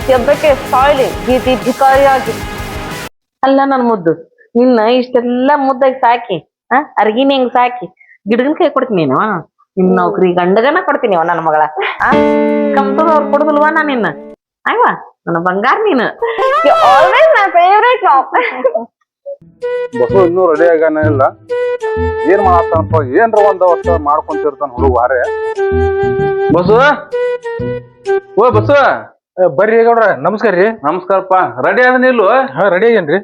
ಶಬ್ದಕ್ಕೆ ಸಾಯ್ಲಿ ಗೀತಿ ಭಿಕಾರಿಯಾಗಿ. ಅಲ್ಲ ನನ್ ಮುದ್ದು ನಿನ್ನ ಇಷ್ಟೆಲ್ಲ ಮುದ್ದಾಗಿ ಸಾಕಿ ಅರ್ಗಿನ ಹೆಂಗ್ ಸಾಕಿ ಗಿಡಗನ್ ಕೈ ಕೊಡ್ತೀನಿ ನೀನು ನಿನ್ ನೌಕರಿ ಗಂಡಗನ ಕೊಡ್ತೀನಿ ನನ್ನ ಮಗಳ ಕಂಪದ ಅವ್ರು ಕೊಡುದಿಲ್ವಾ ನಾ ನಿನ್ನ ಅಯ್ವಾ ನನ್ನ ಬಂಗಾರ ನೀನು ಆಲ್ವೇಸ್ ಮೈ ಫೇವ್ರೇಟ್ ಬಸು ಇನ್ನೂ ರೆಡಿ ಆಗಾನ ಇಲ್ಲ ಏನ್ ಮಾಡತ್ತಾನಪ್ಪ ಏನ್ರ ಒಂದ್ ವರ್ಷ ಮಾಡ್ಕೊಂತಿರ್ತಾನ ಹುಡುಗ ವಾರೆ ಬಸು ಓ ಬಸು ಬರ್ರಿ ಗೌಡ್ರ ನಮಸ್ಕಾರ ರೀ. ನಮಸ್ಕಾರಪ್ಪ ರೆಡಿ ಆದನ ಇಲ್ವ? ಹಾ ರೆಡಿ ಆಗೇನ್ರಿ.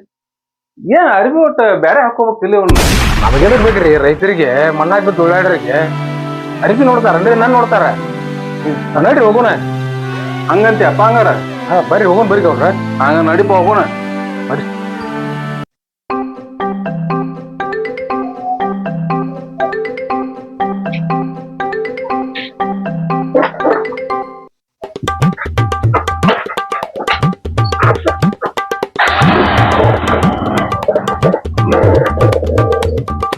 ಏನ್ ಅರಿವಿ ಒಟ್ಟು ಬ್ಯಾರೆ ಹಾಕೋಬೇಕು ಇಲ್ಲಿ ಅವ್ನು ನಮಗೇನಕ್ ಬೇಕ್ರಿ ರೈತರಿಗೆ ಮಣ್ಣಾಕ್ ಬಿದ್ದು ಉಳ್ಳಾಡ್ರಿಗೆ ಅರಿವಿ ನೋಡ್ತಾರ ಅಂದ್ರೆ ನನ್ ನೋಡ್ತಾರ ನಡ್ರಿ ಹೋಗೋಣ. ಹಂಗಂತಿ ಅಪ್ಪ ಹಂಗಾರ ಹಾ ಬರ್ರಿ ಹೋಗೋಣ ಬರ್ರಿ ಗೌಡ್ರ. ಹಂಗ ನಡಿಪ ಹೋಗೋಣ ಬರ್ರಿ.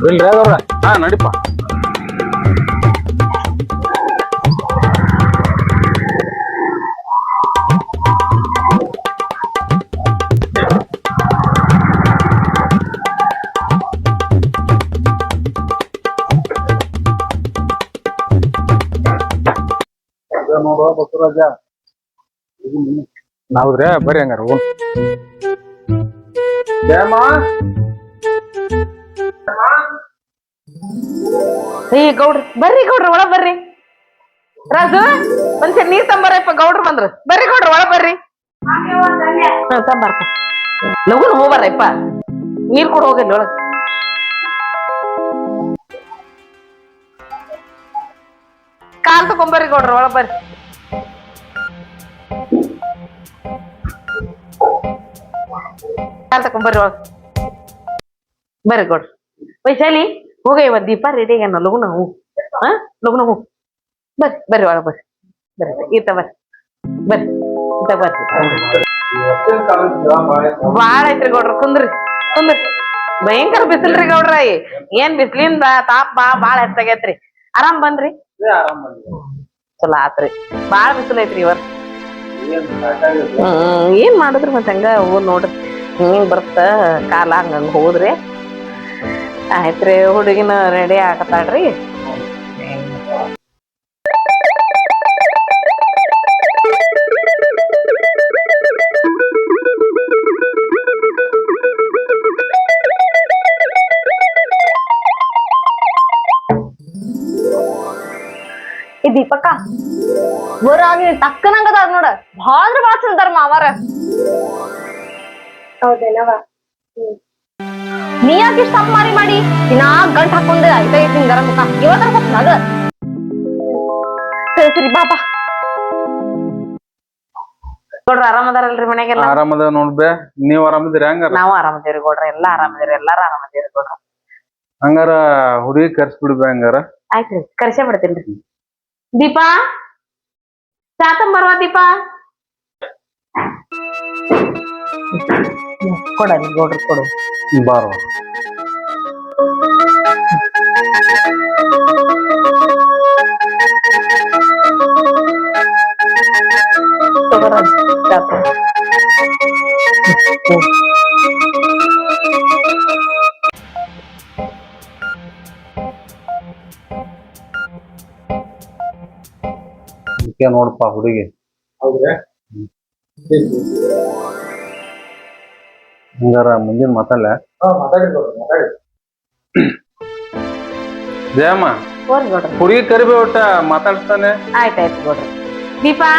ಇಲ್ರಿ ಗೌಡ್ರ. ಹಾ ನಡಿಪ. ನೋಡುವ ಬಸವರಾಜ ನಾವ್ರೆ ಬರ್ರಿ ಹಂಗಾರ ಹೋಗೋಣ. ಈ ಗೌಡ್ರ ಬರ್ರಿ ಗೌಡ್ರ ಒಳ ಬರ್ರಿ. ರಾಜು ಒಂದ್ಸರಿ ನೀರ್ ತಂಬರಪ್ಪ ಗೌಡ್ರ ಬಂದ್ರು ಬರ್ರಿ ಗೌಡ್ರ ಒಳ ಬರ್ರಿ. ತಂಬಾರ್ಪ ಲಗುನ್ ಹೋಗ್ಬಾರಪ್ಪ ನೀರ್ ಕೊಡ ಹೋಗಲ್ಲಿ ಒಳಗ್. ಕಾಲ್ ತಕೊಂಬರ್ರಿ ಗೌಡ್ರ ಒಳ ಬರ್ರಿ. ಕಾಲ್ ತಕೊಂಬರ್ರಿ ಒಳಗ್ ಬರ್ರಿ ಗೌಡ್ರ. ವೈಶಾಲಿ ಹೋಗ ಇವತ್ ದೀಪ ರೆಡಿ ಆಗ್ಯಾನ ಲಗುನ ಹೂ ಲಗುನ ಹೂ ಬರ್ರಿ ಬರ್ರಿ ಒಳಗ್ ಬರ್ರಿ ಬರ್ರಿ ಈತ ಬರ್ರಿ ಬರ್ರಿ ಈತ ಬರ್ರಿ. ಬಾಳ ಐತ್ರಿ ಗೌಡ್ರ ಕುಂದ್ರಿ ಕುಂದ್ರಿ. ಭಯಂಕರ ಬಿಸಿಲ್ರಿ ಗೌಡ್ರ ಏನ್ ಬಿಸಿಲಿಂದ ತಾಪ ಬಾಳ ಹೆಚ್ಚಾಗೈತ್ರಿ. ಆರಾಮ್ ಬಂದ್ರಿ ಚಲೋ ಆತ್ರಿ. ಬಾಳ ಬಿಸಿಲ್ ಐತ್ರಿ ಇವತ್. ಏನ್ ಮಾಡುದ್ರಿ ಮತ್ತ ಹಂಗ ಹೋದ್ ನೋಡ್ರಿ ಹಿಂಗ್ ಬರ್ತ ಕಾಲ ಹಂಗ ಹೋದ್ರಿ. ಆಯ್ತ್ರಿ ಹುಡುಗಿನ ರೆಡಿ ಆಗತ್ತಾಳ್ರಿ. ಈ ದೀಪಕ್ಕ ಬರಾಗಿ ತಕ್ಕನಂಗದಾರ ನೋಡ ಭಾಳ ಭಾಳ ಚಂದಾರ ಮಾವಾರ. ಹೌದೇನವ ನೀ ಯಾಕೆ ಇಷ್ಟ ಮಾರಿ ಮಾಡಿ ದಿನಾ ಗಂಟ್ ಹಾಕೊಂಡ್ ಐತೈತಿ ಹಿಂಗಾರ ಮುಖ ಇವತ್ತರ ನಗ ಸರಿ ಬಾಬಾ. ಗೌಡ್ರ ಆರಾಮದಾರಲ್ರಿ ಮನ್ಯಾಗೆಲ್ಲ? ಆರಾಮದ ನೋಡ್ಬೆ ನೀವ್ ಆರಾಮದಿರಿ ಹಂಗಾರ? ನಾವು ಆರಾಮದೇವ್ರಿ ಗೌಡ್ರ ಎಲ್ಲಾ ಆರಾಮದೇವ್ರಿ ಎಲ್ಲಾರು ಆರಾಮದೇವ್ರಿ ಗೌಡ್ರ. ಹಂಗಾರ ಹುಡುಗಿ ಕರ್ಸ್ಬಿಡ್ಬೆ ಹಂಗಾರ. ಆಯ್ತ್ರಿ ಕರ್ಸೇ ಬಿಡ್ತೇನ್ರಿ. ದೀಪಾ ಚಾ ತಂಬರ್ವಾ ದೀಪಾ ಕೊಡಲಿ ಗೌಡ್ರ ಕೊಡು. ಬಾರ ನೋಡಪ್ಪ ಹುಡುಗಿ ಹಂಗಾರ ಮುಂದಿನ ಮಾತಲ್ಲ ಜಯಮ್ಮ ಹುಡುಗಿ ಕರಿಬೇ ಒಟ್ಟ ಮಾತಾಡ್ತಾನೆ. ಆಯ್ತಾಯ್ತು ಗೌಡ್ರ. ದೀಪಾ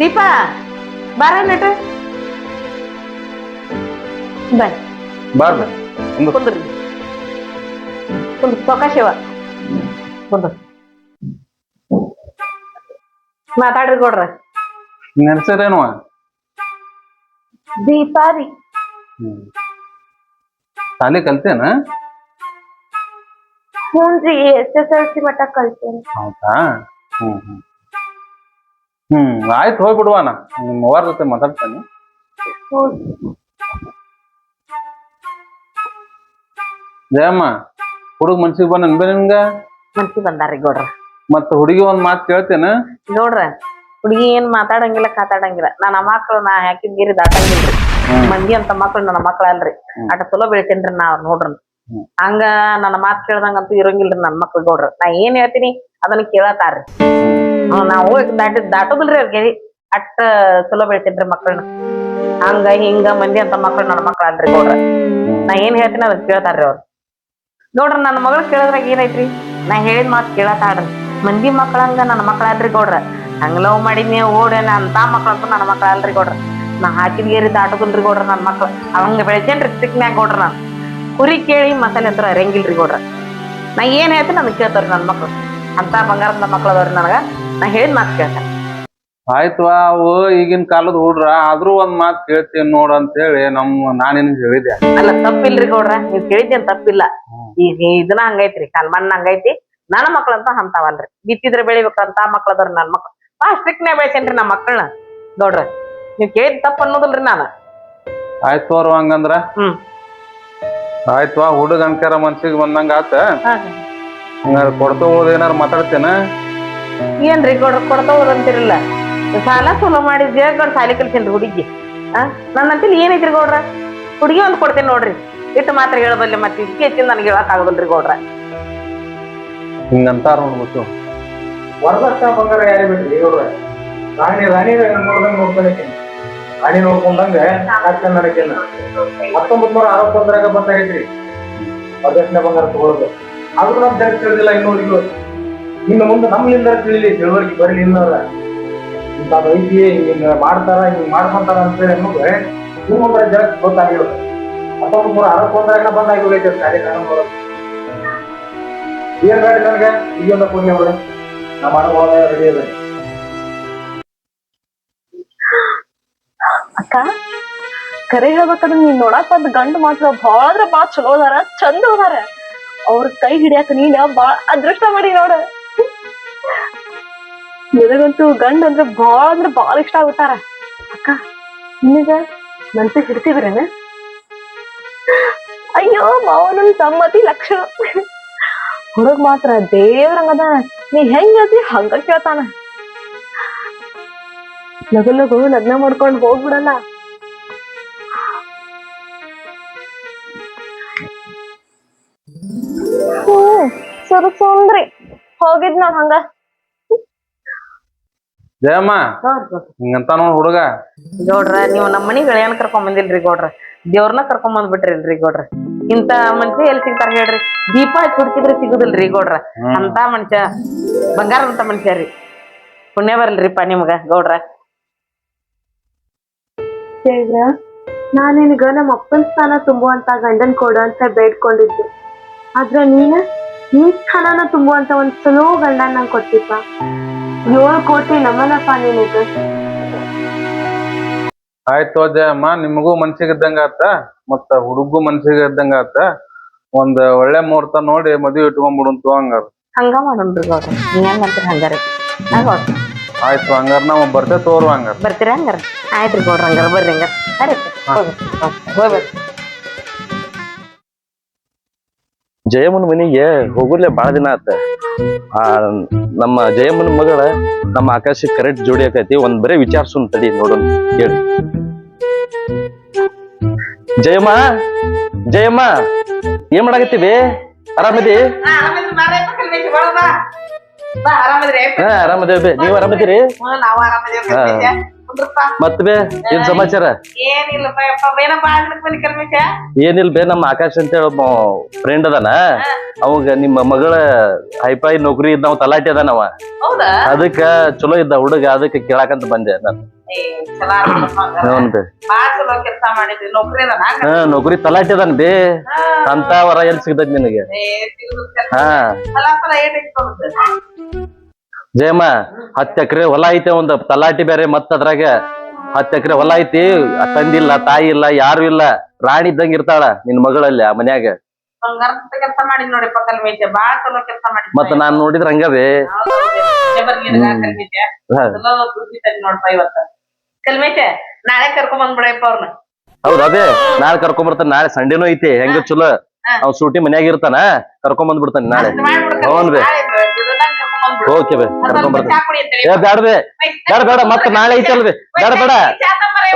ದೀಪಾ ಬಾರ ನಟ ಬರ್ರಿ ಬಾರ್ಬೆ ಕುಂದ್ರಿ ಕುಂದ್ರಿ ಸೌಕಾಶಿವ ಕುಂದ್ರಿ ಮಾತಾಡ್ರಿ ಗೌಡ್ರ. ನೆನ್ಸರೇನುವ? ದೀಪಾರಿ ಶಾಲಿ ಕಲ್ತೇನ? ಹ್ಞೂನ್ರಿ SSLC ಮಟ್ಟ ಕಲ್ತೇನೆ. ಹೌದಾ? ಆಯ್ತು ಹೋಗ್ಬಿಡುವಾನ ನಿಮ್ಮ ಅವ್ರ ಜೊತೆ ಮಾತಾಡ್ತೇನೆ. ಜಯಮ್ಮ ಹುಡುಗ ಮನ್ಸಿಗೆ ಬಂದ ನಿನ್ಗ ಮನ್ಸಿಗೆ ಬಂದಾರಿ ಗೌಡ್ರ. ಮತ್ತ ಹುಡುಗಿ ಒಂದ್ ಮಾತು ಕೇಳ್ತೇನ ಗೌಡ್ರ ಹುಡುಗಿ ಏನ್ ಮಾತಾಡಂಗಿಲ್ಲ ಕಾತಾಡಂಗಿಲ್ಲ ನನ್ನ ಮಕ್ಳು ನಾ ಹಾಕಿದ್ ಗಿರಿ ದಾಟಂಗಿಲ್ರಿ ಮಂದಿ ಅಂತ ಮಕ್ಳು ನನ್ನ ಮಕ್ಳ ಅಲ್ರಿ ಅಟ ಚಲೋ ಬೆಳಿತೇನ್ರಿ ನಾ ನೋಡ್ರಿ ಹಂಗ ನನ್ನ ಮಾತ್ ಕೇಳ್ದಂಗಂತೂ ಇರಂಗಿಲ್ರಿ ನನ್ ಮಕ್ಳು ನೋಡ್ರಿ ನಾ ಏನ್ ಹೇಳ್ತೀನಿ ಅದನ್ನ ಕೇಳತಾರ್ರಿ ನಾವು ದಾಟೋದಿಲ್ರಿ ಅವ್ರಿಗೆ ಅಟ್ಟ ಚಲೋ ಬೆಳಿತೇನ್ರಿ ಮಕ್ಳನ್ನ ಹಂಗ ಹಿಂಗ ಮಂದಿ ಅಂತ ಮಕ್ಳು ನನ್ನ ಮಕ್ಳ ಅಲ್ರಿ ನೋಡ್ರ ನಾ ಏನ್ ಹೇಳ್ತೀನಿ ಅದನ್ನ ಕೇಳ್ತಾರ್ರಿ ಅವ್ರು ನೋಡ್ರಿ ನನ್ನ ಮಗಳು ಕೇಳದ್ರಾಗ ಏನೈತ್ರಿ ನಾ ಹೇಳಿದ ಮಾತ್ ಕೇಳತಾಡ್ರಿ ಮಂದಿ ಮಕ್ಳಂಗ ನನ್ನ ಮಕ್ಳ ಅಲ್ರಿ ಗೌಡ್ರ ಹಂಗ ಲವ್ ಮಾಡಿದ್ನಿ ಓಡೇನ ಅಂತ ಮಕ್ಳಂತೂ ನನ್ನ ಮಕ್ಳ ಅಲ್ರಿ ಗೌಡ್ರ ನಾ ಹಾಕಿದ ಗೇರಿ ದಾಟೋದಿಲ್ರಿ ಗೌಡ್ರ ನನ್ನ ಮಕ್ಳು ಅವಂಗ ಬೆಳಿತೇನ್ರಿ ಸಿಕ್ನ್ಯಾಗ ಗೌಡ್ರ ನಾನು ಕುರಿ ಕೇಳಿ ಮಸಾಲೆ ಹತ್ರ ಅರಂಗಿಲ್ರಿ ಗೌಡ್ರ ನಾ ಏನ್ ಹೇಳ್ತೀನಿ ಅದನ್ನ ಕೇಳ್ತಾರ್ರಿ ನನ್ನ ಮಕ್ಳು ಅಂತ ಬಂಗಾರದ ಮಕ್ಳು ಅದಾವ್ರಿ ನನಗ ನಾ ಹೇಳಿದ ಮಾತ್ ಕೇಳ್ತಾರ ಆಯ್ತು ಅವು ಈಗಿನ ಕಾಲದ ಹುಡ್ರ ಆದ್ರೂ ಒಂದ್ ಮಾತ್ ಕೇಳ್ತೀನಿ ನೋಡ ಅಂತ ಹೇಳಿ ನಾನ್ ನಿನ್ಗೆ ಹೇಳಿದೆ. ಅಲ್ಲ ತಪ್ಪಿಲ್ರಿ ಗೌಡ್ರ ನೀವ್ ಕೇಳಿದ್ದೇನ್ ತಪ್ಪಿಲ್ಲ ಈಗ ಇದನ್ನ ಹಂಗೈತ್ರಿ ಕಾಲ್ಮಣ್ಣ ಹಂಗೈತಿ ನನ್ನ ಮಕ್ಳಂತ ಅಂತಾವಲ್ರಿ ಬಿತ್ತಿದ್ರೆ ಬೆಳಿಬೇಕಂತ ಮಕ್ಳದವ್ರಿ ನನ್ ಮಕ್ಳು ಸ್ಟ್ರಿಕ್ಟ್ನೇ ಬೆಳೆಸೇನ್ರಿ ನಮ್ಮ ಮಕ್ಕಳನ್ನ ಗೌಡ್ರ ನೀವ್ ಕೇಳಿದ್ ತಪ್ಪ ಅನ್ನೋದಿಲ್ರಿ ನಾನು ಆಯ್ತು ಅವ್ರು ಹಂಗಂದ್ರ ಆಯ್ತು ಹುಡುಗ ಅನ್ಕಾರ ಮನ್ಸಿಗೆ ಬಂದಂಗ ಆತ ಹಂಗಾರ ಕೊಡ್ತಾ ಹೋದ ಏನಾರ ಮಾತಾಡ್ತೇನ ಏನ್ರಿ ಗೌಡ್ರ ಕೊಡ್ತಾ ಹೋದಂತಿರಲ್ಲ ಸಾಲ ಸೋಲ ಮಾಡಿ ಗೌಡ್ರ ಸಾಲಿ ಕಲ್ಸೇನ್ರಿ ಹುಡುಗಿ ನನ್ನಂತಲ್ಲಿ ಏನೈತ್ರಿ ಗೌಡ್ರ ಹುಡುಗಿ ಒಂದ್ ಕೊಡ್ತೇನೆ ನೋಡ್ರಿ ಇಟ್ಟು ಮಾತ್ರ ಹೇಳಬಲ್ಲೆ ಮತ್ತೆ ಇದಕ್ಕೆ ಹೆಚ್ಚಿನ ನನಗೆ ಹೇಳಕ್ ಆಗೋದಿಲ್ರಿ ಗೌಡ್ರ ಹಿಂಗಂತಾರ ನೋಡ್ಬಿಟ್ಟು ವರದಕ್ಷಿಣ ಬಂಗಾರ ಯಾರೇ ಬಿಡ್ರಿ ಇವ್ರ ರಾಣಿ ನೋಡ್ದಂಗ ನೋಡ್ತಾನೆ ರಾಣಿ ನೋಡ್ಕೊಂಡಂಗ ನಡಕೇನ 1961 ಬಂದಾಗೈತ್ರಿ ವರದಕ್ಷಿಣ ಬಂಗಾರ ತಗೊಳ್ಳೋದು ಆದ್ರೂ ನಮ್ ಜನ ತಿಳಿದಿಲ್ಲ ಇನ್ನೂರಿಗೂ ಇನ್ನು ಮುಂದೆ ನಮ್ಲಿಂದ ತಿಳಿಲಿ ತಿಳುವಳಿಕೆ ಬರಲಿ ಇನ್ನವ್ರ ಇಂಥ ಐತಿ ಹಿಂಗ ಮಾಡ್ತಾರ ಹಿಂಗ್ ಮಾಡ್ಕೊಂತಾರ ಅಂತೇಳಿ ಅನ್ನೋದು ಇನ್ನೊಂದ್ರ ಜನಕ್ಕೆ ಗೊತ್ತಾಗಿರೋದು 1961 ಬಂದಾಗಿ ಹೋಗೈತೆ ಕಾರ್ಯಕ್ರಮ ಏನ್ ಗಾಡಿ ನನಗೆ ಈಗೊಂದ ಪುಣ್ಯ ಬಿಡ ನಮ್ಮ ಅನುಭವ ರೆಡಿ ಅದ ಅಕ್ಕ ಕರೆ ಹೇಳ್ಬೇಕಂದ್ರ ನೀನ್ ನೋಡಕ್ ಬಂದ್ ಗಂಡು ಮಾತ್ರ ಬಾಳ ಚಲೋ ಅದಾರ ಚಂದ ಅದಾರ ಅವ್ರ ಕೈ ಹಿಡಿಯಾಕ ನೀನ್ ಬಾಳ ಅದೃಷ್ಟ ಮಾಡಿ ನೋಡ ನಿನಗಂತೂ ಗಂಡ ಅಂದ್ರೆ ಬಾಳ ಇಷ್ಟ ಆಗ್ಬಿಟ್ಟಾರ ಅಕ್ಕ ನಿನಗ ನಂತ ಹಿಡ್ತಿದ್ರೇನ ಅಯ್ಯೋ ಮಾವನ ಸಮ್ಮತಿ ಲಕ್ಷಣ ಹುಡುಗ ಮಾತ್ರ ದೇವ್ರಂಗದ ನೀ ಹೆಂಗ್ ಹೇಳ್ತಿ ಹಂಗ ಕೇಳ್ತಾನ ಲಗು ಲಗ್ನ ಮಾಡ್ಕೊಂಡ್ ಹೋಗ್ಬಿಡಲ್ಲ ಸುಂದ್ರಿ ಹೋಗಿದ್ ನಾವ್ ಹಂಗ ಜಯಮ್ಮ ಹಿಂಗಂತ ನೋಡ್ ಹುಡುಗ ಗೌಡ್ರ ನೀವು ನಮ್ಮ ಮನಿಗ್ ಗೆಳೆಯನ್ ಕರ್ಕೊಂಡ್ ಬಂದಿಲ್ರಿ ಗೌಡ್ರ ದೇವ್ರನ್ನ ಕರ್ಕೊಂಡ್ ಬಂದ್ಬಿಟ್ರಿಲ್ರಿ ಗೌಡ್ರ ಇಂತ ಮನುಷ್ಯ ಎಲ್ಲಿ ಸಿಗ್ತಾರ ಹೇಳ್ರಿ ದೀಪ ಹಚ್ಚಿ ಹುಡುಕಿದ್ರೆ ಸಿಗುದಿಲ್ರಿ ಗೌಡ್ರ ಅಂತ ಮನುಷ್ಯ ಬಂಗಾರ ಅಂತ ಮನುಷ್ಯ ರೀ ಪುಣ್ಯ ಬರ್ಲ್ರಿಪ್ಪ ನಿಮ್ಗ ಗೌಡ್ರ ನಾನಿನ್ಗ ನಮ್ಮ ಅಪ್ಪನ ಸ್ಥಾನ ತುಂಬುವಂತ ಗಂಡನ್ ಕೊಡು ಅಂತ ಬೇಡ್ಕೊಂಡಿದ್ದೆ ಆದ್ರ ನಿನ್ ಸ್ಥಾನನ ತುಂಬುವಂತ ಒಂದ್ ಚಲೋ ಗಂಡನ್ ನಂಗೆ ಕೊಟ್ಟಿಪ್ಪ 7 ಕೋಟಿ ನಮನಪ್ಪ ನಿನಗ ಆಯ್ತು ಜಯಮ್ಮ ನಿಮಗೂ ಮನ್ಸಿಗೆ ಇದ್ದಂಗ ಆತ ಮತ್ತ ಹುಡುಗೂ ಮನ್ಸಿಗೆ ಇದ್ದಂಗ ಆತ ಒಂದ್ ಒಳ್ಳೆ ಮುಹೂರ್ತ ನೋಡಿ ಮದ್ವಿ ಇಟ್ಕೊಂಡ್ಬಿಡುಂತು ಹಂಗಾರ ಹಂಗ ಮಾಡೋಣ್ರಿ ಗೌಡ್ರ ನೀವ್ ಹೆಂಗಂತೀರಿ ಹಂಗಾರ ಆಯ್ತು ಹಂಗಾರ ನಾವ್ ಬರ್ತೇ ತೋರು ಹಂಗಾರ ಬರ್ತೀರ ಹಂಗಾರ ಆಯ್ತ್ರಿ ಗೌಡ್ರ ಹಂಗಾರ ಬರ್ರಿ ಹಂಗಾರ ಸರಿ ಹೋಗ್ಬರ್ರಿ ಜಯಮ್ಮನ ಮನಿಗೆ ಹೋಗುರ್ಲೆ ಬಾಳ ದಿನ ಆತ ನಮ್ಮ ಜಯಮ್ಮನ ಮಗಳ ನಮ್ಮ ಆಕಾಶಕ್ಕೆ ಕರೆಕ್ಟ್ ಜೋಡಿ ಆಕೈತಿ ಒಂದ್ ಬರೇ ವಿಚಾರ್ಸುನ್ ತಡಿ ನೋಡೋಣ ಹೇಳಿ ಜಯಮ್ಮ ಏನ್ ಮಾಡಾಕತ್ತೀವಿ ಆರಾಮದಿ ಹಾ ಆರಾಮದೇವಿ ನೀವ್ ಆರಾಮದಿರಿ ಮತ್ ಬೇ ಏನ್ ಸಮಾಚಾರ ಏನಿಲ್ಲ ಬೇ ನಮ್ಮ ಆಕಾಶ್ ಅಂತ ಹೇಳಿ ಫ್ರೆಂಡ್ ಅದಾನ ಅವಾಗ ನಿಮ್ಮ ಮಗಳ ಹೈಫೈ ನೌಕರಿ ಇದ್ದ ನಾವ್ ತಲಾಟಿ ಅದಾನವ ಅದಕ್ಕ ಚಲೋ ಇದ್ದ ಹುಡುಗ ಅದಕ್ಕೆ ಕೇಳಾಕಂತ ಬಂದೆ ನಾನು ನೌಕರಿ ತಲಾಟಿ ಅದಾನ ಬೇ ಅಂತ ವರ ಎಲ್ಲಿ ಸಿಗ್ತೈತಿ ನಿನಗೆ ಹಾ ಜಯಮ್ಮ 10 ಎಕರೆ ಹೊಲ ಐತೆ ಒಂದು ತಲಾಟಿ ಬೇರೆ ಮತ್ತ ಅದ್ರಾಗ 10 ಎಕರೆ ಹೊಲ ಐತಿ ತಂದಿಲ್ಲ ತಾಯಿ ಇಲ್ಲ ಯಾರು ಇಲ್ಲ ರಾಣಿ ಇದ್ದಂಗ ಇರ್ತಾಳ ನಿನ್ ಮಗಳಲ್ಲಿ ಆ ಮನ್ಯಾಗ ಮತ್ತ ನಾನ್ ನೋಡಿದ್ರ ಹಂಗವೇ ನಾಳೆ ಕರ್ಕೊಂಡ್ ಬಂದ್ಬಿಡಪ್ಪ ಅವ್ರನ್ನ ಹೌದ್ ಅದೇ ನಾಳೆ ಕರ್ಕೊಂಡ್ ಬರ್ತಾನ ನಾಳೆ ಸಂಡೇನೂ ಐತಿ ಹೆಂಗ ಚಲೋ ಅವ್ ಸೂಟಿ ಮನ್ಯಾಗ ಇರ್ತಾನ ಕರ್ಕೊಂಡ್ ಬಂದ್ಬಿಡ್ತಾನ ನಾಳೆ ಹೌನ್ ಬೇ ಓಕೆ ಬೇ ಕರ್ಕೊಂಡ್ ಬರ್ತೀನಿ ಏ ಬ್ಯಾಡ್ಬೇ ಬೇಡ ಮತ್ ನಾಳೆ ಐತಲ್ರಿ ಬೇಡ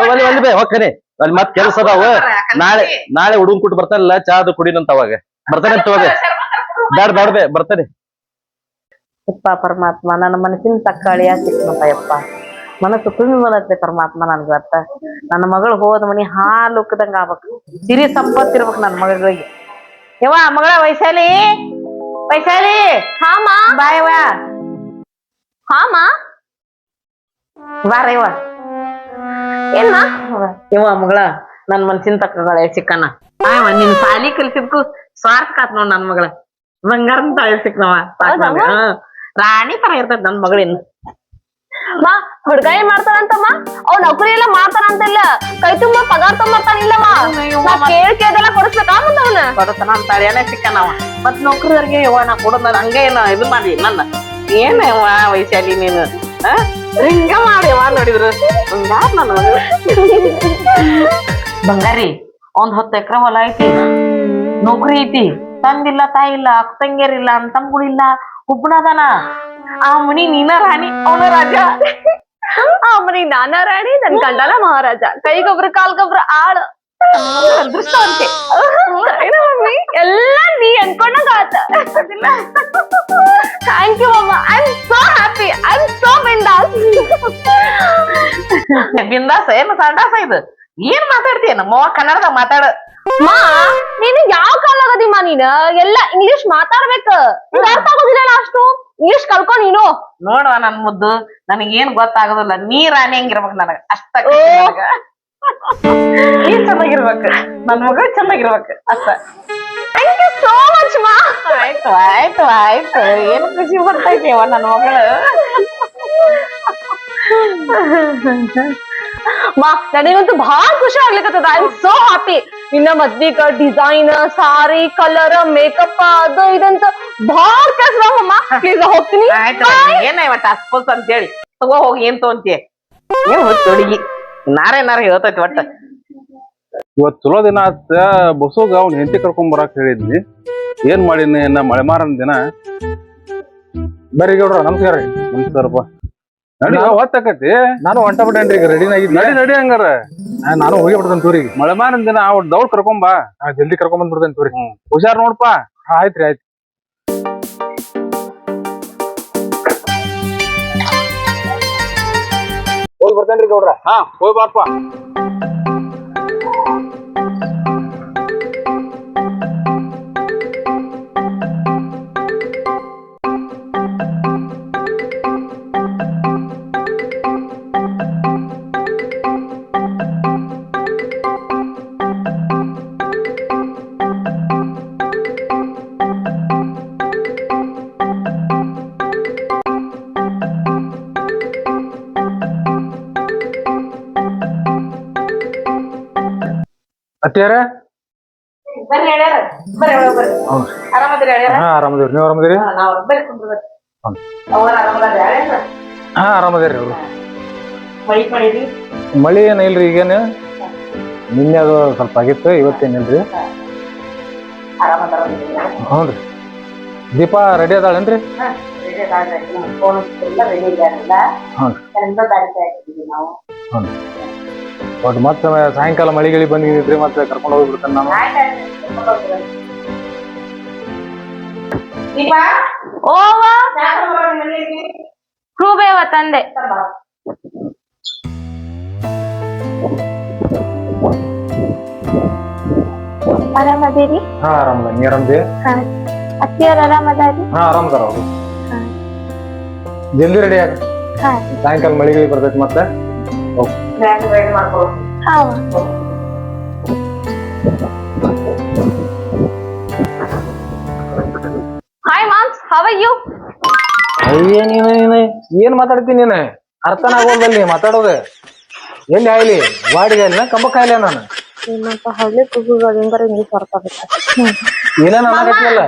ಒಲ್ಲಿ ಬೇ ಹೋಗ್ತೀನಿ ಅಲ್ಲಿ ಮತ್ ಕೆಲಸ ಅದಾವ ನಾಳೆ ಹುಡುಗನ್ ಕುಟ್ಟು ಬರ್ತಾನಲ್ಲ ಚಾ ಅದು ಕುಡಿನಂತ ಅವಾಗ ಬರ್ತಾನೆ ತಗೋಬೇ ಬ್ಯಾಡ್ಬೇ ಬರ್ತಾನೆ ಯಪ್ಪ ಪರಮಾತ್ಮ ನನ್ನ ಮನಸ್ಸಿನ ತಕ್ಕಾಳಿಯ ಸಿಕ್ನಪ್ಪ ಯಪ್ಪ ಮನಸ್ಸು ತುಂಬಿ ಬರತ್ತೆ ಪರಮಾತ್ಮ ನನ್ಗತ್ತ ನನ್ನ ಮಗಳು ಹೋದ ಮನಿ ಹಾಲು ಉಕ್ಕದಂಗ ಆಗ್ಬೇಕು ಸಿರಿ ಸಂಪತ್ತಿರ್ಬೇಕು ನನ್ನ ಮಗಳಿಗೆ ಯವ್ವ ಮಗಳ ವೈಶಾಲಿ ಹಾಮ ಬಾಯವ್ವ ಹಾಮ ಬಾರ ಯವ್ವ ಏನ್ಮಾ ಯವ್ವ ಮಗಳ ನನ್ ಮನ್ಸಿನ ತಕ್ಕಗಳ ಸಿಕ್ಕನ ಆಯವ್ವ ನಿನ್ ಸಾಲಿ ಕಲ್ಸಿದ್ಕು ಸ್ವಾರ್ಥ ಆತ್ ನೋಡ್ ನನ್ ಮಗಳ ಬಂಗಾರನ್ ತಾಳಿ ಸಿಕ್ನವ ರಾಣಿ ತರ ಇರ್ತದ ನನ್ ಮಗಳಿನ್ ಮಾ ಹುಡ್ಗ ಏನ್ ಮಾಡ್ತಾರಂತಮ್ಮ ಅವ್ ನೌಕರಿ ಎಲ್ಲ ಮಾಡ್ತಾರಂತಿಲ್ಲ ಕೈ ತುಂಬಾ ಪಗಾರ ತೊಂಬರ್ತಾನಿಲ್ಲಮ್ಮ ಕೇಳ್ದೆಲ್ಲ ಕೊಡಿಸ್ಬೇಕಾ ಮುಂದ ಅವನ ಬಡತನ ಅಂತಾಳೆ ಏನೇ ಸಿಕ್ಕನವ ಮತ್ ನೌಕರಿದವ್ರಿಗೆ ಯವ್ವ ನಾ ಕೊಡೋದ್ ಹಂಗೆ ಏನ ಇದು ಮಾಡಿ ನನ್ನ ಏನವ್ವ ವೈಶಾಲಿ ನೀನು ಹಿಂಗ ಮಾಡ್ಯವ ನೋಡಿದ್ರು ಹಂಗಾರ್ ನನ್ನ ಮಗಳು ಬಂಗಾರಿ ಒಂದ್ 10 ಎಕರೆ ಹೊಲ ಐತಿ ನೌಕರಿ ಐತಿ ತಂದಿಲ್ಲ ತಾಯಿ ಇಲ್ಲ ಅಕ್ಕ ತಂಗಿಯರಿಲ್ಲ ಅಂತಮ್ಗಳಿಲ್ಲ ಹುಬ್ಬನದನ ಆ ಮನಿ ನೀನ ರಾಣಿ ಅವನ ರಾಜ ಆ ಮನಿ ನಾನಾ ರಾಣಿ ನನ್ ಗಂಡನ ಮಹಾರಾಜ ಕೈಗೊಬ್ರು ಕಾಲ್ಗೊಬ್ರು ಆಳ ಅದೃಷ್ಟವಂತೆ ಎಲ್ಲ ನೀ ಅನ್ಕೊಂಡಂಗ ಆತ ಥ್ಯಾಂಕ್ ಯು ಅಮ್ಮ I am so happy I am so ಬಿಂದಾಸ ಏನು ಸಂಡಾಸ ಇದು ಏನ್ ಮಾತಾಡ್ತೀಯ ನಮ್ಮವ್ವ ಕನ್ನಡದಾಗ ಮಾತಾಡ ಮಾ ನೀನು ಯಾವ ಕಾಲಾಗದಿಮ್ಮ ನೀನ್ ಎಲ್ಲ ಇಂಗ್ಲಿಷ್ ಮಾತಾಡ್ಬೇಕ ನಿಂಗ್ ಅರ್ಥ ಆಗೋದಿಲ್ಲ ಅಷ್ಟು ಇಂಗ್ಲಿಷ್ ಕಲ್ಕೊ ನೀನು ನೋಡುವ ನನ್ ಮುದ್ದು ನನಗೇನ್ ಗೊತ್ತಾಗೋದಿಲ್ಲ ನೀ ರಾಣಿ ಹಂಗಿರ್ಬೇಕು ನನಗ ಅಷ್ಟ ನೀ ಚೆನ್ನಾಗಿರ್ಬೇಕು ನನ್ ಮಗ ಚೆನ್ನಾಗಿರ್ಬೇಕು ಅಷ್ಟ ಥ್ಯಾಂಕ್ ಯು ಸೋ ಮಚ್ ಮಾ ಆಯ್ತು ಏನ್ ಖುಷಿ ಬರ್ತಾಯ್ತೀವ ನನ್ ಮಗಳು ಮಾ ನನಗಂತೂ ಬಹಳ ಖುಷಿ ಆಗ್ಲಿಕ್ಕತ್ತದ ಐ ಆಮ್ ಸೋ ಹ್ಯಾಪಿ ನಿನ್ನ ಮದ್ವಿಗ ಡಿಸೈನ್ ಸಾರಿ ಕಲರ್ ಮೇಕಪ್ ಅದು ಇದಂತ ಬಹಳ ಕೆಲ್ಸಮ್ಮ ಪ್ಲೀಸ್ ಹೋಗ್ತೀನಿ ಆಯ್ತು ಏನ ಇವತ್ತು ಅಸ್ಪೋಸ್ ಅಂತ ಹೇಳಿ ತಗೋ ಹೋಗಿ ಏನ್ ತಗೊಂತೀಯ ಏನ್ ಹೊತ್ತು ಹುಡುಗಿ ನಾರೇನಾರ ಹೇಳ್ತೈತಿ ಒಟ್ಟ ಇವತ್ ಚಲೋ ದಿನ ಆತ ಬಸ್ಸುಗ ಅವ್ನ ಹೆಂಡತಿ ಕರ್ಕೊಂಡ್ ಬರಾಕ್ ಹೇಳಿದ್ನಿ ಏನ್ ಮಾಡಿನಿ ಮಳೆ ಮಾರನ್ ದಿನ ಬರ್ರಿ ಗೌಡ್ರ ನಮಸ್ಕಾರ ರೀ ನಮಸ್ಕಾರಪ್ಪ ನಡಿ ಹೊತ್ತಾಕತಿ ನಾನು ಹೊಂಟ ಬಿಟ್ಟೇನ್ರಿ ಈಗ ರೆಡಿನಾಗಿದ್ದೆ ನಡಿ ಹಂಗಾರ ನಾನು ಹೋಗಿ ಬಿಡ್ತೇನೆ ತೂರಿಗೆ ಮಳೆ ಮಾರನ್ ದಿನ ಅವ್ರ ದೌಡ್ ಕರ್ಕೊಂಬಾ ಜಲ್ದಿ ಕರ್ಕೊಂಡ್ ಬಂದ್ಬಿಡ್ತೇನೆ ತೂರಿ ಹುಷಾರ್ ನೋಡ್ಪಾ ಆಯ್ತ್ರಿ ಆಯ್ತು ಹೋಗಿ ಬರ್ತೇನ್ರಿ ಗೌಡ್ರ ಹಾ ಹೋಯ್ ಬಾಪ್ಪ ಅತ್ತಿಯಾರ ಬರ್ರಿ ಹೇಳ್ಯಾರ ಬರ್ರಿ ಆರಾಮದಿರಿ ಹೇಳ್ಯಾರ ಹಾ ಆರಾಮದೇವ್ರಿ ನೀವ್ ಆರಾಮದಿರಿ ನಾವ್ ಬರ್ರಿ ಕುಂದ್ರಿ ಅವ್ರ ಆರಾಮದಾರ ಹೇಳ್ಯಾರ ಹಾ ಆರಾಮದೇವ್ರಿ ಅವ್ರು ಮಳಿ ಪಡಿರಿ ಮಳಿ ಏನ ಇಲ್ರಿ ಈಗೇನು ನಿನ್ನೆ ಅದು ಸ್ವಲ್ಪ ಆಗಿತ್ತು ಇವತ್ತೇನಿಲ್ರಿ ಆರಾಮದಾರ ಹ್ಞೂನ್ರಿ ದೀಪಾ ರೆಡಿ ಅದಾಳೇನ್ರಿ ಫೋನ್ ಎಲ್ಲ ರೆಡಿ ಇದ್ದಾರಲ್ಲ ಹ್ಞೂ ಎಲ್ಲ ದಾರಿ ಹಾಕಿದೀವಿ ನಾವು ಹ್ಞೂ ಒಟ್ಟು ಮತ್ತೆ ಸಾಯಂಕಾಲ ಮಳಿಗಿಳಿ ಬಂದಿದ್ರಿ ಮತ್ತೆ ಕರ್ಕೊಂಡು ಹೋಗ್ಬಿಡ್ತೇನೆ ನಾನು ದೀಪಾ ಓವ ಹೂಬೇವ ತಂದೆ ಆರಾಮದೇರಿ ಹಾ ಆರಾಮದ ನೀ ಆರಾಮದಿ ಅತ್ತಿಯವ್ರ ಆರಾಮದಾರಿ ಹಾ ಆರಾಮದಾರ ಅವ್ರು ಜಲ್ದಿ ರೆಡಿ ಆಗ ಸಾಯಂಕಾಲ ಮಳಿಗಿಳಿ ಬರ್ತೈತಿ ಮತ್ತೆ ರೆಡಿ ಮಾಡ್ಕೊಳ್ಳೋ hi moms how are you ಅಯ್ಯ ನೀನು ಏನ್ ಮಾತಾಡ್ತೀನಿ ನೀನು ಅರ್ಥನ ಆಗೋಲ್ದಲ್ಲಿ ಮಾತಾಡೋದು ಎಲ್ಲಿ ಆಯ್ಲಿ ವಾಡಿಗೆ ಅಲ್ಲ ಕಂಬಕ್ಕ ಆಯ್ಲ ನಾನು ನಿಮ್ಮಂತ ಹಳ್ಳಿ ಕೂಗುಗಳಿಂದ ಇಂಗ್ಲಿಷ್ ಅರ್ಥ ಆಗುತ್ತೆ ಏನೇನ್ ಅನ್ನಕತ್ತಿಲ್ಲ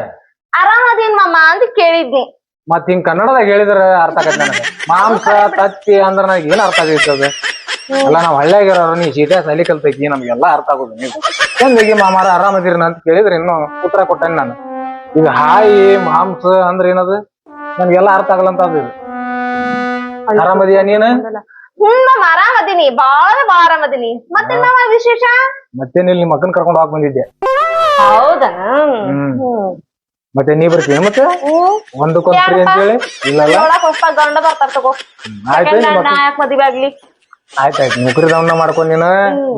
ಆರಾಮದೇನ್ ಮಾಮ ಅಂತ ಕೇಳಿದ್ನಿ ಮತ್ ಹಿಂಗ್ ಕನ್ನಡದಾಗ ಹೇಳಿದ್ರ ಅರ್ಥ ಆಗತ್ತೆ ನನಗೆ ಮಾಂಸ ತತ್ತಿ ಅಂದ್ರ ನನಗೆ ಏನ್ ಅರ್ಥ ಆಗೈತೆ ಅದು ಎಲ್ಲ ನಾವ್ ಹಳ್ಳಿಯಾಗಿರೋರು ನೀ ಸೀಟೆ ಸಲಿ ಕಲ್ತೈತಿ ನಮ್ಗೆಲ್ಲ ಅರ್ಥ ಆಗೋದು ನೀವು ಚಂದಗಿ ಮಾಮಾರ ಆರಾಮದಿರನ ಅಂತ ಕೇಳಿದ್ರೆ ಇನ್ನು ಉತ್ತರ ಕೊಟ್ಟೇನೆ ನಾನು ಈಗ ಹಾಯಿ ಮಾಂಸ ಅಂದ್ರ ಏನದು ನನ್ಗೆಲ್ಲ ಅರ್ಥ ಆಗಲ್ಲ ಅಂತ ಅದು ಆರಾಮದಿಯ ನೀನು ಮಾಮ ಆರಾಮದೀನಿ ಬಾಳ ಆರಾಮದೀನಿ ಮತ್ತೆ ಮಾಮ ವಿಶೇಷ ಮತ್ತೇನಿಲ್ಲ ನಿಮ್ಮ ಅಕ್ಕನ್ ಕರ್ಕೊಂಡು ಹೋಗಿ ಬಂದಿದ್ದೆ ಹೌದಾ ಮತ್ತೆ ನೀ ಬರ್ತೀಯ ಮತ್ತೆ ಒಂದು ಕೊಡ್ತೀರಿ ಅಂತ ಹೇಳಿ ಇಲ್ಲಲ್ಲ ಗಂಡ ಬರ್ತಾರ ತಗೋ ಆಯ್ತು ಯಾಕೆ ಮದ್ವೆ ಆಗ್ಲಿ ಆಯ್ತಾಯ್ತು ನೌಕರಿದವನ್ನ ಮಾಡ್ಕೊಂಡ್ ನೀನು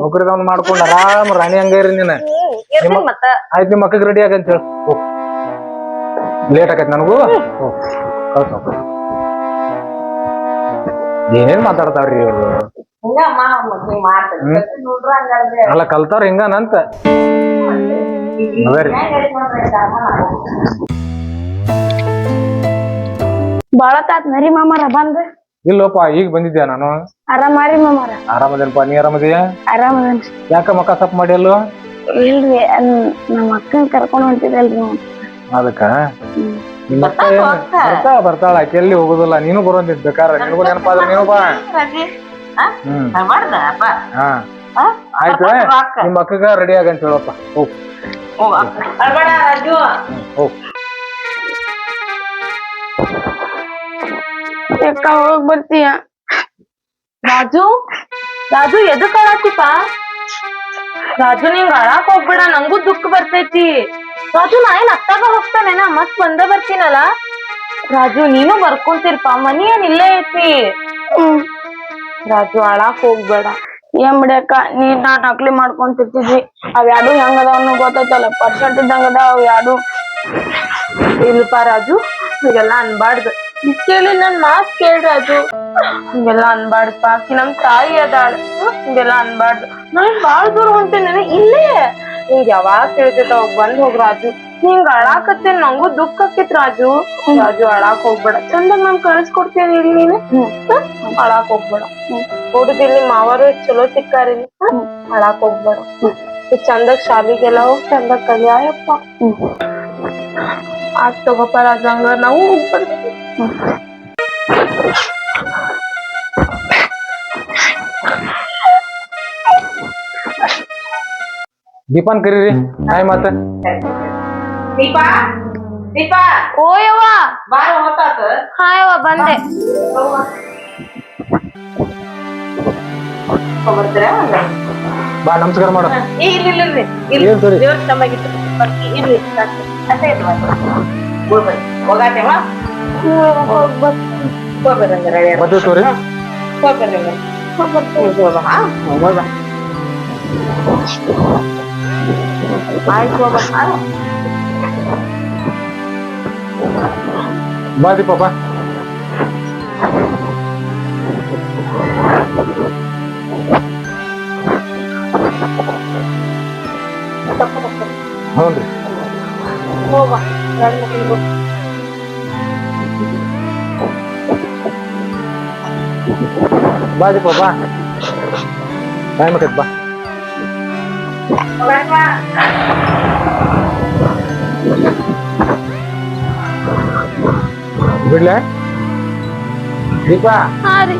ನೌಕರಿದವನ್ನ ಮಾಡ್ಕೊಂಡ್ ಆರಾಮ್ ರಾಣಿ ಹಂಗ ಇರಿ ನೀನು ಮತ್ತ ಆಯ್ತು ನಿಮ್ಮ ಅಕ್ಕಗ್ ರೆಡಿ ಆಗಂತ ಹೇಳಿ ಲೇಟ್ ಆಕೈತಿ ನನಗೂ ಕಳ್ಸ ಏನೇನ್ ಮಾತಾಡ್ತಾವ್ರಿ ಇವ್ರು ಅಲ್ಲ ಕಲ್ತಾರ ಹಿಂಗನಂತ ಅದೇ ರೀ ಬಾಳ ತಾತ್ ನರಿ ಮಾಮಾರ ಬಂದ ಇಲ್ಲೋಪ ಈಗ ಬಂದಿದ್ದೆ ನಾನು ಆರಾಮಾರಿ ಮಾಮಾರ ಆರಾಮದೇನಪ್ಪ ನೀ ಆರಾಮದಿಯ ಆರಾಮದನ್ರಿ ಯಾಕ ಮಕ್ಕ ಸಪ್ ಮಾಡಿ ಅಲ್ಲೋ ಇಲ್ರಿ ನಮ್ಮ ಅಕ್ಕನ್ ಕರ್ಕೊಂಡ್ ಹೊಂಟಿದಲ್ರಿ ಅದಕ್ಕ ನಿಮ್ಮ ಅಕ್ಕ ಬರ್ತಾಳ ಆಕೆ ಎಲ್ಲಿ ಹೋಗುದಿಲ್ಲ ನೀನು ಬರೋಂದಿದ್ ಬೇಕಾರ ನಿನಗೂ ನೆನಪಾದ್ರೆ ನೀನು ಬಾ ಹಾ ಆಯ್ತು ನಿಮ್ಮ ಅಕ್ಕಗ ರೆಡಿ ಆಗಂತ ಹೇಳಪ್ಪ ಹೋಗ್ ಹೋಗ್ ಹೋಗ್ ಬರ್ತೀಯ ರಾಜು ರಾಜು ಎದಕ್ ಅಳಾತಿಪ್ಪ ರಾಜು ನಿಂಗ್ ಅಳಾಕ್ ಹೋಗ್ಬೇಡ ನಂಗೂ ದುಃಖ ಬರ್ತೈತಿ ರಾಜು ನಾ ಏನ್ ಅತ್ತಾಗ ಹೋಗ್ತಾನೇನ ಮತ್ ಬಂದ ಬರ್ತೀನಲ್ಲ ರಾಜು ನೀನು ಬರ್ಕೊಂತಿರ್ಪ ಮನಿ ಏನ್ ಇಲ್ಲೇ ಐತಿ ರಾಜು ಅಳಾಕ್ ಹೋಗ್ಬೇಡ ಏನ್ ಬಿಡಕ್ಕ ನೀರ್ ನಾನ್ ನಕ್ಲಿ ಮಾಡ್ಕೊಂತಿರ್ತಿದ್ವಿ ಅವ್ ಯಾಡು ಹೆಂಗ್ ಅದಾವ ಗೊತ್ತೈತಲ್ಲ ಪರ್ಸೆಂಟ್ ಇದ್ದಂಗ ಅದಾವ ಅವ್ ಯಾಡು ಇಲ್ಪ ರಾಜು ಹೀಗೆಲ್ಲ ಅನ್ಬಾರ್ದು ಕೇಳಿ ನನ್ ಮಾತ್ ಕೇಳ್ ರಾಜು ಹಿಂಗೆಲ್ಲ ಅನ್ಬಾರ್ದಪ್ಪ ಆಕಿ ನಮ್ ತಾಯಿ ಅದಾಳ ಹಿಂಗೆಲ್ಲ ಅನ್ಬಾರ್ದು ನಾನ್ ಬಾಳ್ ದೂರ ಹೊಂಟೇನೆ ಇಲ್ಲೇ ನಿಂಗ್ ಯಾವಾಗ ತಿಳಿತೈತ ಅವಾಗ ಬಂದ್ ಹೋಗ್ ರಾಜು ನಿಂಗ್ ಅಳಾಕತ್ತೇನ್ ನಂಗೂ ದುಃಖ ಆಕೇತ್ ರಾಜು ರಾಜು ಅಳಾಕ್ ಹೋಗ್ಬೇಡ ಚಂದ ನಾನ್ ಕಳ್ಸ್ಕೊಡ್ತೇನೆ ಇಲ್ಲಿ ನೀನು ಅಳಾಕ್ ಹೋಗ್ಬೇಡ ಹುಡುಗಿಲ್ ನಿಮ್ ಮಾವರು ಚಲೋ ಸಿಕ್ಕಾರಿ ಅಳಾಕ್ ಹೋಗ್ಬೇಡ ಚಂದಾಗ ಶಾಲಿಗೆಲ್ಲ ಹೋಗ್ ಚಂದಾಗ ಕಲಿಯಾಯಪ್ಪ ಆಗ್ ತಗೋಪ ರಾಜು ಹಂಗಾರ ನಾವು ಹೋಗ್ಬರ್ತೀವಿ ದೀಪಾನ್ ಕರೀರಿ ನಾಯಿ ಮಾತ ದೀಪಾ ದೀಪಾ ಓ ಯವ್ವ ಬಾರ ಹೊತ್ತಾತ ಹಾ ಯವ್ವ ಬಂದೆ ಬಾ ನಮಸ್ಕಾರ ಮಾಡ ಇಲ್ರಿ ಏನ್ ಸರಿ ದೇವ್ರ ಚೆನ್ನಾಗಿತ್ತು ಇರ್ಲಿ ಅಷ್ಟೇ ಹೋಗಾಟೇವಾ ಹೋಗ್ಬರಂಗಾರ ಮತ್ತೆ ತೋರಿ ಹೋಗ್ಬರ್ರಿ ಆಯ್ತು ಬಾ ದೀಪ ಬಾ ಹೌನ್ರಿ ಹೋಗ ಬಾ ದೀಪ ಬಾ ಟೈಮ್ ಆಕೈತಿ ಬಾ ಬಿಡ್ಲೆ ದೀಪ ಹಾ ರೀ